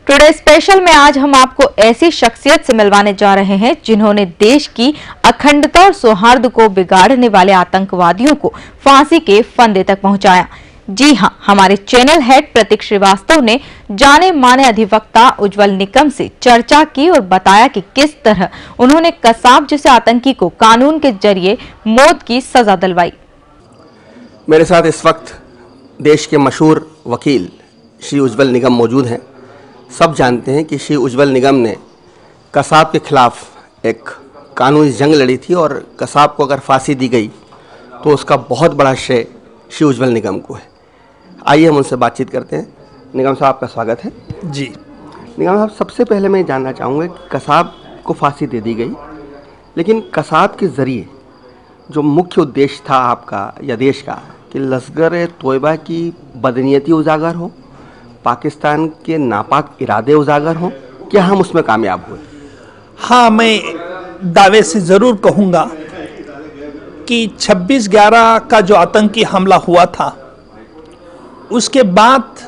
Today special में आज हम आपको ऐसी शख्सियत से मिलवाने जा रहे हैं जिन्होंने देश की अखंडता और सौहार्द को बिगाड़ने वाले आतंकवादियों को फांसी के फंदे तक पहुंचाया। जी हां, हमारे चैनल हेड प्रतीक श्रीवास्तव ने जाने माने अधिवक्ता उज्जवल निकम से चर्चा की और बताया कि किस तरह उन्होंने कसाब जैसे आतंकी को कानून के जरिए मौत की सजा दिलवाई। मेरे साथ इस वक्त देश के मशहूर वकील श्री उज्जवल निगम मौजूद हैं। सब जानते हैं कि श्री उज्जवल निगम ने कसाब के खिलाफ एक कानूनी जंग लड़ी थी और कसाब को अगर फांसी दी गई तो उसका बहुत बड़ा श्रेय श्री उज्जवल निगम को है। आइए हम उनसे बातचीत करते हैं। निगम साहब, आपका स्वागत है। जी निगम साहब, सबसे पहले मैं जानना चाहूँगा कि कसाब को फांसी दे दी गई, लेकिन कसाब के ज़रिए जो मुख्य उद्देश्य था आपका या देश का कि लश्कर तोयबा की बदनीयती उजागर हो, पाकिस्तान के नापाक इरादे उजागर हों, क्या हम उसमें कामयाब हुए? हाँ, मैं दावे से ज़रूर कहूँगा कि 26/11 का जो आतंकी हमला हुआ था उसके बाद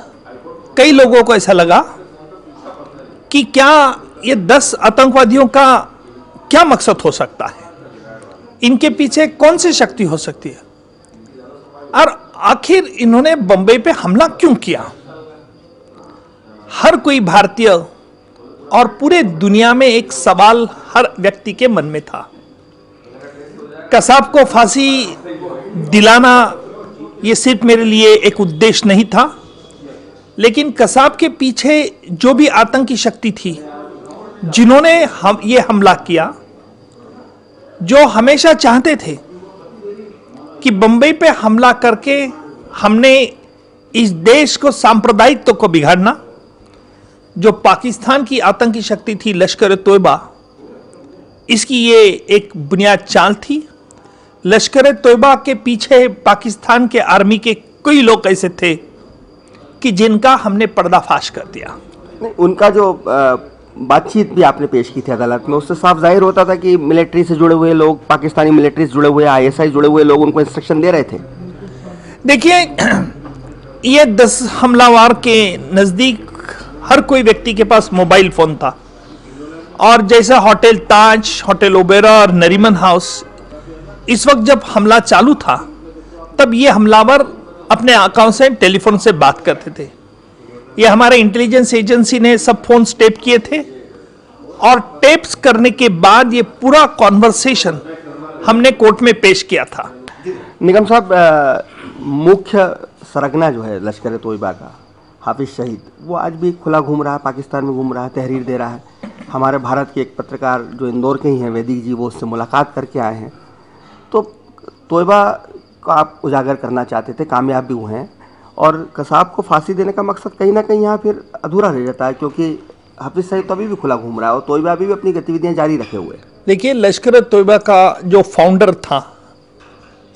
कई लोगों को ऐसा लगा कि क्या ये 10 आतंकवादियों का क्या मकसद हो सकता है, इनके पीछे कौन सी शक्ति हो सकती है और आखिर इन्होंने बंबई पे हमला क्यों किया। हर कोई भारतीय और पूरे दुनिया में एक सवाल हर व्यक्ति के मन में था। कसाब को फांसी दिलाना ये सिर्फ मेरे लिए एक उद्देश्य नहीं था, लेकिन कसाब के पीछे जो भी आतंकी शक्ति थी जिन्होंने ये हमला किया, जो हमेशा चाहते थे कि बंबई पे हमला करके हमने इस देश को सांप्रदायिकता को बिगाड़ना। जो पाकिस्तान की आतंकी शक्ति थी लश्कर तोयबा, इसकी ये एक बुनियाद चाल थी। लश्कर तोयबा के पीछे पाकिस्तान के आर्मी के कई लोग ऐसे थे कि जिनका हमने पर्दाफाश कर दिया। उनका जो बातचीत भी आपने पेश की थी अदालत में, उससे साफ जाहिर होता था कि मिलिट्री से जुड़े हुए लोग, पाकिस्तानी मिलिट्री से जुड़े हुए, ISI जुड़े हुए लोग उनको इंस्ट्रक्शन दे रहे थे। देखिए, ये 10 हमलावर के नज़दीक हर कोई व्यक्ति के पास मोबाइल फोन था और जैसा होटल ताज, होटल ओबेरा और नरीमन हाउस, इस वक्त जब हमला चालू था तब ये हमलावर अपने अकाउंट से टेलीफोन से बात करते थे। ये हमारे इंटेलिजेंस एजेंसी ने सब फोन टेप किए थे और टेप्स करने के बाद ये पूरा कॉन्वर्सेशन हमने कोर्ट में पेश किया था। निगम साहब, मुख्य सरगना जो है लश्कर तोयबा का हाफिज शहीद, वो आज भी खुला घूम रहा है, पाकिस्तान में घूम रहा है, तहरीर दे रहा है। हमारे भारत के एक पत्रकार जो इंदौर के ही हैं, वैदिक जी, वो उससे मुलाकात करके आए हैं। तो तोयबा को आप उजागर करना चाहते थे, कामयाब भी हुए हैं, और कसाब को फांसी देने का मकसद कहीं ना कहीं यहाँ फिर अधूरा रह जाता है, क्योंकि हाफिज शहीद तो अभी भी खुला घूम रहा है और तोयबा अभी भी अपनी गतिविधियाँ जारी रखे हुए हैं। देखिए, लश्कर तोयबा का जो फाउंडर था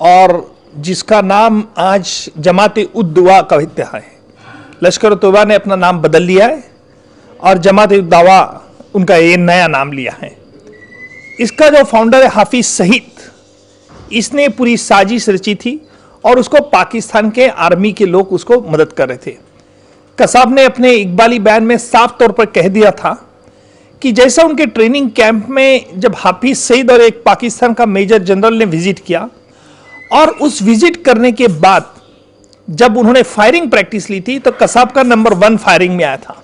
और जिसका नाम आज जमात-उद-दवा कहते हैं, लश्कर तोयबा ने अपना नाम बदल लिया है और जमात-उद-दवा उनका ये नया नाम लिया है। इसका जो फाउंडर है हाफिज शहीद, इसने पूरी साजिश रची थी और उसको पाकिस्तान के आर्मी के लोग उसको मदद कर रहे थे। कसाब ने अपने इकबाली बयान में साफ तौर पर कह दिया था कि जैसा उनके ट्रेनिंग कैंप में जब हाफिज शहीद और एक पाकिस्तान का मेजर जनरल ने विजिट किया और उस विजिट करने के बाद जब उन्होंने फायरिंग प्रैक्टिस ली थी तो कसाब का नंबर 1 फायरिंग में आया था।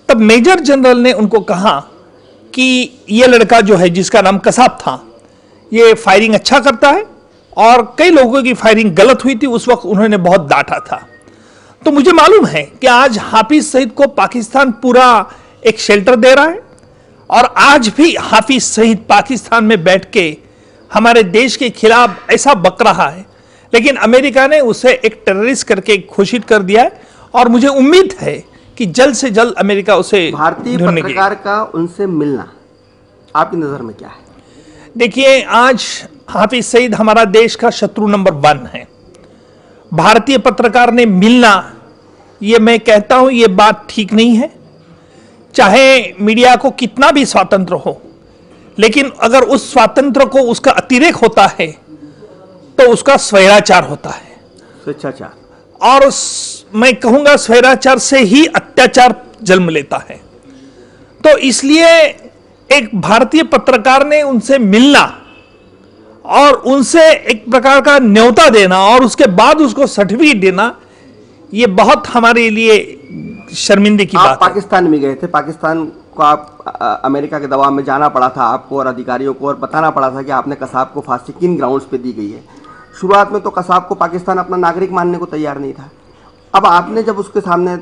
तब मेजर जनरल ने उनको कहा कि ये लड़का जो है जिसका नाम कसाब था, ये फायरिंग अच्छा करता है और कई लोगों की फायरिंग गलत हुई थी। उस वक्त उन्होंने बहुत डांटा था। तो मुझे मालूम है कि आज हाफिज शहीद को पाकिस्तान पूरा एक शेल्टर दे रहा है और आज भी हाफिज शहीद पाकिस्तान में बैठ के हमारे देश के खिलाफ ऐसा बक रहा है, लेकिन अमेरिका ने उसे एक टेररिस्ट करके घोषित कर दिया है और मुझे उम्मीद है कि जल्द से जल्द अमेरिका उसे भारतीय पत्रकार का उनसे मिलना आपकी नजर में क्या है? देखिए, आज हाफिज शहीद हमारा देश का शत्रु नंबर 1 है। भारतीय पत्रकार ने मिलना, ये मैं कहता हूं, ये बात ठीक नहीं है। चाहे मीडिया को कितना भी स्वातंत्र हो, लेकिन अगर उस स्वातंत्र को उसका अतिरेक होता है तो उसका स्वैराचार होता है, स्वेच्छाचार। और मैं कहूंगा स्वैराचार से ही अत्याचार जन्म लेता है। तो इसलिए एक भारतीय पत्रकार ने उनसे मिलना और उनसे एक प्रकार का न्योता देना और उसके बाद उसको सर्टिफिकेट देना, ये बहुत हमारे लिए शर्मिंदगी की बात है। पाकिस्तान में गए थे, पाकिस्तान को आप अमेरिका के दबाव में जाना पड़ा था आपको और अधिकारियों को, और बताना पड़ा था कि आपने कसाब को फांसी किन ग्राउंड्स पे दी गई है। शुरुआत में तो कसाब को पाकिस्तान अपना नागरिक मानने को तैयार नहीं था। अब आपने जब उसके सामने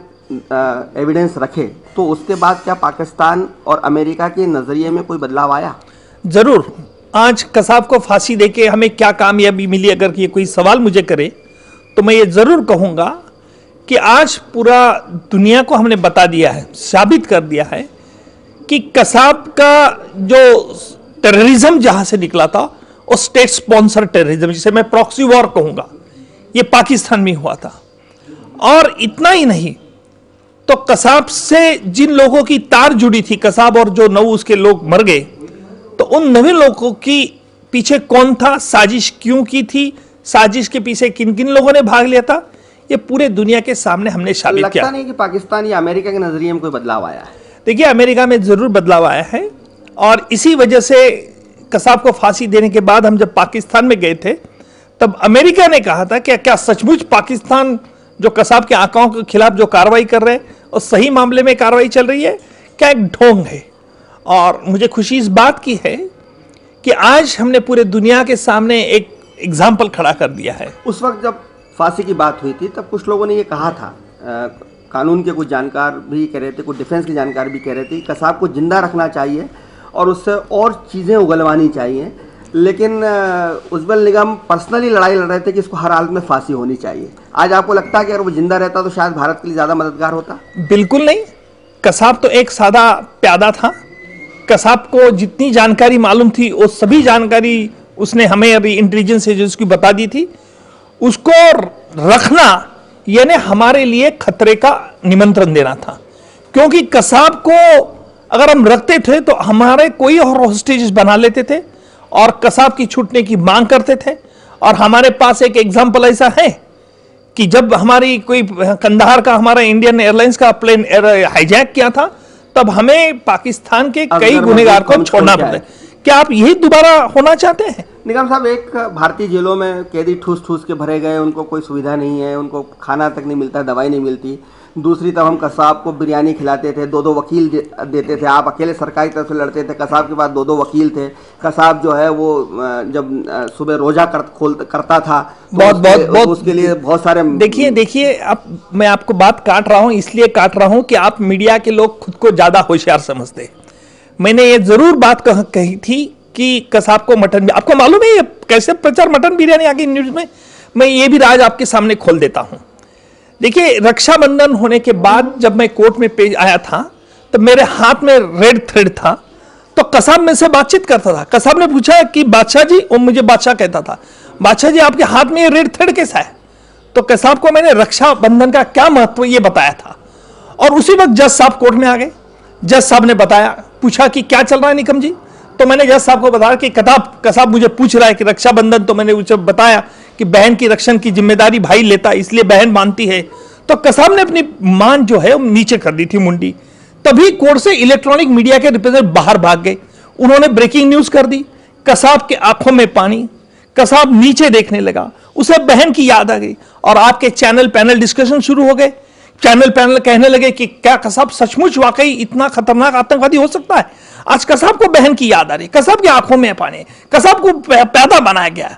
एविडेंस रखे तो उसके बाद क्या पाकिस्तान और अमेरिका के नज़रिए में कोई बदलाव आया? जरूर। आज कसाब को फांसी देके हमें क्या कामयाबी मिली, अगर ये कोई सवाल मुझे करे तो मैं ये जरूर कहूँगा कि आज पूरा दुनिया को हमने बता दिया है, साबित कर दिया है कि कसाब का जो टेररिज्म जहाँ से निकला था वो स्टेट स्पॉन्सर टेररिज्म, जिसे मैं प्रॉक्सी वॉर कहूँगा, ये पाकिस्तान में हुआ था। और इतना ही नहीं, तो कसाब से जिन लोगों की तार जुड़ी थी, कसाब और जो 9 उसके लोग मर गए, तो उन 9 लोगों की पीछे कौन था, साजिश क्यों की थी, साजिश के पीछे किन किन लोगों ने भाग लिया था, ये पूरे दुनिया के सामने हमने साबित किया। लगता नहीं कि पाकिस्तान या अमेरिका के नजरिए में कोई बदलाव आया है? देखिए, अमेरिका में जरूर बदलाव आया है और इसी वजह से कसाब को फांसी देने के बाद हम जब पाकिस्तान में गए थे तब अमेरिका ने कहा था कि क्या सचमुच पाकिस्तान जो कसाब के आकाओं के खिलाफ जो कार्रवाई कर रहे हैं और सही मामले में कार्रवाई चल रही है, क्या एक ढोंग है। और मुझे खुशी इस बात की है कि आज हमने पूरे दुनिया के सामने एक एग्जाम्पल खड़ा कर दिया है। उस वक्त जब फांसी की बात हुई थी तब कुछ लोगों ने ये कहा था, कानून के कुछ जानकार भी कह रहे थे, कुछ डिफेंस के जानकार भी कह रहे थे, कसाब को जिंदा रखना चाहिए और उससे और चीज़ें उगलवानी चाहिए, लेकिन उज्जवल निगम पर्सनली लड़ाई लड़ रहे थे कि इसको हर हालत में फांसी होनी चाहिए। आज आपको लगता है कि अगर वो जिंदा रहता तो शायद भारत के लिए ज़्यादा मददगार होता? बिल्कुल नहीं। कसाब तो एक सादा प्यादा था। कसाब को जितनी जानकारी मालूम थी वो सभी जानकारी उसने हमें अभी इंटेलिजेंस एजेंसी को बता दी थी। उसको रखना यानी हमारे लिए खतरे का निमंत्रण देना था, क्योंकि कसाब को अगर हम रखते थे तो हमारे कोई और हॉस्टेजेस बना लेते थे और कसाब की छूटने की मांग करते थे। और हमारे पास एक एग्जाम्पल ऐसा है कि जब हमारी कोई कंधार का हमारा इंडियन एयरलाइंस का प्लेन हाईजैक किया था तब हमें पाकिस्तान के कई गुनहगार को छोड़ना पड़ा। क्या आप यही दोबारा होना चाहते हैं? निगम साहब, एक भारतीय जेलों में कैदी ठूस ठूस के भरे गए, उनको कोई सुविधा नहीं है, उनको खाना तक नहीं मिलता, दवाई नहीं मिलती। दूसरी तरफ हम कसाब को बिरयानी खिलाते थे, 2-2 वकील देते थे, आप अकेले सरकारी तरफ से लड़ते थे, कसाब के पास 2-2 वकील थे। कसाब जो है वो जब सुबह रोजा करता था तो बहुत उसके लिए बहुत सारे। देखिए अब मैं आपको बात काट रहा हूँ, इसलिए काट रहा हूँ कि आप मीडिया के लोग खुद को ज्यादा होशियार समझते। मैंने ये जरूर बात कही थी कि कसाब को मटन, आपको मालूम है ये कैसे प्रचार मटन बिरयानी आ गई न्यूज में। मैं ये भी राज आपके सामने खोल देता हूं। देखिए, रक्षाबंधन होने के बाद जब मैं कोर्ट में पेश आया था तो मेरे हाथ में रेड थ्रेड था, तो कसाब में से बातचीत करता था। कसाब ने पूछा कि बादशाह जी, और मुझे बादशाह कहता था, बादशाह जी आपके हाथ में ये रेड थ्रेड कैसा है? तो कसाब को मैंने रक्षाबंधन का क्या महत्व ये बताया था। और उसी वक्त जज साहब कोर्ट में आ गए। जज साहब ने बताया, पूछा कि क्या चल रहा है निकम जी? तो मैंने जज साहब को बताया कि कसाब मुझे पूछ रहा है कि रक्षाबंधन, तो मैंने उसे बताया कि बहन की रक्षण की जिम्मेदारी भाई लेता, इसलिए बहन मानती है। तो कसाब ने अपनी मान जो है नीचे कर दी थी, मुंडी। तभी कोर्ट से इलेक्ट्रॉनिक मीडिया के रिप्रेजेंटेटिव बाहर भाग गए। उन्होंने ब्रेकिंग न्यूज कर दी। कसाब के आंखों में पानी, कसाब नीचे देखने लगा, उसे बहन की याद आ गई और आपके चैनल पैनल डिस्कशन शुरू हो गए। चैनल पैनल कहने लगे कि क्या कसाब सचमुच वाकई इतना खतरनाक आतंकवादी हो सकता है? आज कसाब को बहन की याद आ रही, कसाब की आंखों में पानी, कसाब को पैदा बनाया गया।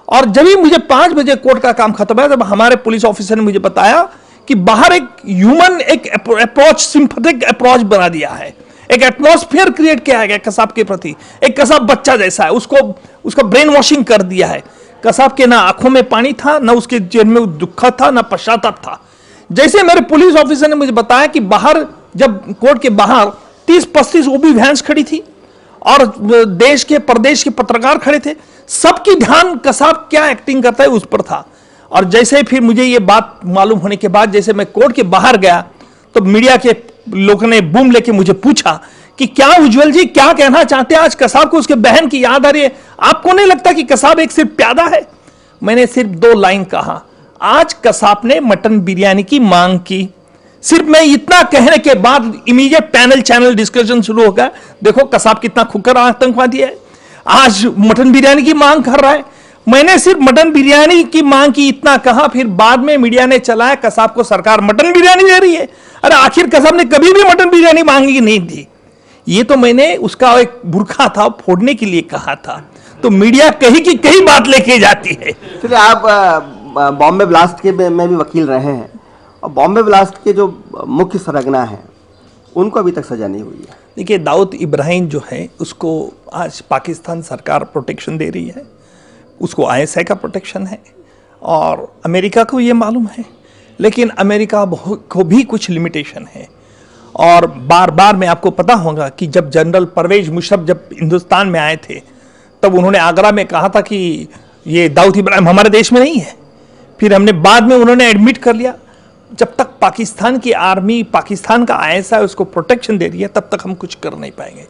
और जब ही मुझे 5 बजे कोर्ट का काम खत्म हुआ, तब हमारे पुलिस ऑफिसर ने मुझे बताया कि बाहर एक ह्यूमन एक अप्रोच, सिंपैथेटिक अप्रोच बना दिया है, एक एटमॉस्फेयर क्रिएट किया गया कसाब के प्रति। एक कसाब बच्चा जैसा है, उसका ब्रेन वॉशिंग कर दिया है। कसाब के ना आंखों में पानी था, ना उसके जेल में दुख था, ना पश्चाताप था। जैसे मेरे पुलिस ऑफिसर ने मुझे बताया कि बाहर, जब कोर्ट के बाहर 30-35 ओबी वैन्स खड़ी थी और देश के प्रदेश के पत्रकार खड़े थे, सबकी ध्यान कसाब क्या एक्टिंग करता है उस पर था। और जैसे फिर मुझे ये बात मालूम होने के बाद, जैसे मैं कोर्ट के बाहर गया तो मीडिया के लोगों ने बूम लेके मुझे पूछा कि क्या उज्जवल जी क्या कहना चाहते हैं? आज कसाब को उसके बहन की याद आ रही है, आपको नहीं लगता कि कसाब एक सिर्फ प्यादा है? मैंने सिर्फ 2 लाइन कहा, आज कसाब ने मटन बिरयानी की मांग की, सिर्फ मैं इतना कहने के बाद इमीडिएट पैनल चैनल डिस्कशन शुरू हो गया। देखो कसाब कितना खुकर आतंकवादी है, आज मटन बिरयानी की मांग कर रहा है। मैंने सिर्फ मटन बिरयानी की मांग की इतना कहा, फिर बाद में मीडिया ने चलाया कसाब को सरकार मटन बिरयानी दे रही है। अरे आखिर कसाब ने कभी भी मटन बिरयानी मांगी नहीं थी। ये तो मैंने उसका एक बुरखा था फोड़ने के लिए कहा था। तो मीडिया कहीं की कहीं बात लेके जाती है। चलिए, आप बॉम्बे ब्लास्ट के में भी वकील रहे हैं, और बॉम्बे ब्लास्ट के जो मुख्य सरगना हैं उनको अभी तक सजा नहीं हुई है। देखिए, दाऊद इब्राहिम जो है उसको आज पाकिस्तान सरकार प्रोटेक्शन दे रही है, उसको ISI का प्रोटेक्शन है और अमेरिका को ये मालूम है, लेकिन अमेरिका को भी कुछ लिमिटेशन है। और बार बार में आपको पता होगा कि जब जनरल परवेज मुशर्रफ जब हिंदुस्तान में आए थे तब उन्होंने आगरा में कहा था कि ये दाऊद इब्राहिम हमारे देश में नहीं है। फिर हमने बाद में उन्होंने एडमिट कर लिया। जब तक पाकिस्तान की आर्मी, पाकिस्तान का ISI उसको प्रोटेक्शन दे रही है, तब तक हम कुछ कर नहीं पाएंगे।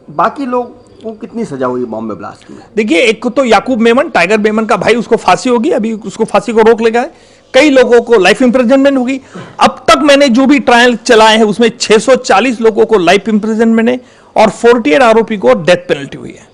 बाकी लोग को कितनी सजा हुई बॉम्बे ब्लास्ट में? देखिए, एक को तो याकूब मेमन, टाइगर मेमन का भाई, उसको फांसी होगी, अभी उसको फांसी को रोक लेगा। कई लोगों को लाइफ इंप्रिजनमेंट होगी। अब तक मैंने जो भी ट्रायल चलाए हैं उसमें 640 लोगों को लाइफ इंप्रिजनमेंट है और 48 आरोपी को डेथ पेनल्टी हुई है।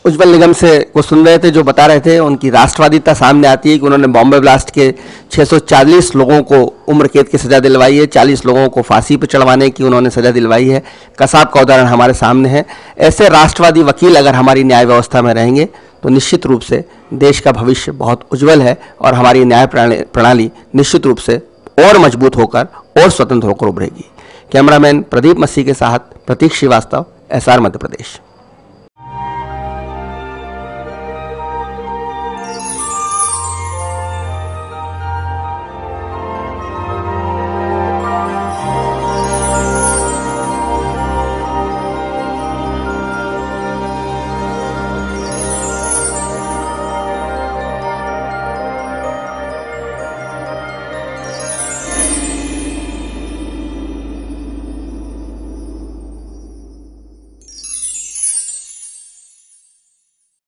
उज्जवल निगम से को सुन रहे थे, जो बता रहे थे उनकी राष्ट्रवादिता सामने आती है कि उन्होंने बॉम्बे ब्लास्ट के 640 लोगों को उम्र कैद की सजा दिलवाई है, 40 लोगों को फांसी पर चढ़वाने की उन्होंने सजा दिलवाई है। कसाब का उदाहरण हमारे सामने है। ऐसे राष्ट्रवादी वकील अगर हमारी न्याय व्यवस्था में रहेंगे तो निश्चित रूप से देश का भविष्य बहुत उज्जवल है और हमारी न्याय प्रणाली निश्चित रूप से और मजबूत होकर और स्वतंत्र होकर उभरेगी। कैमरामैन प्रदीप मसीह के साथ प्रतीक श्रीवास्तव, SR मध्य प्रदेश।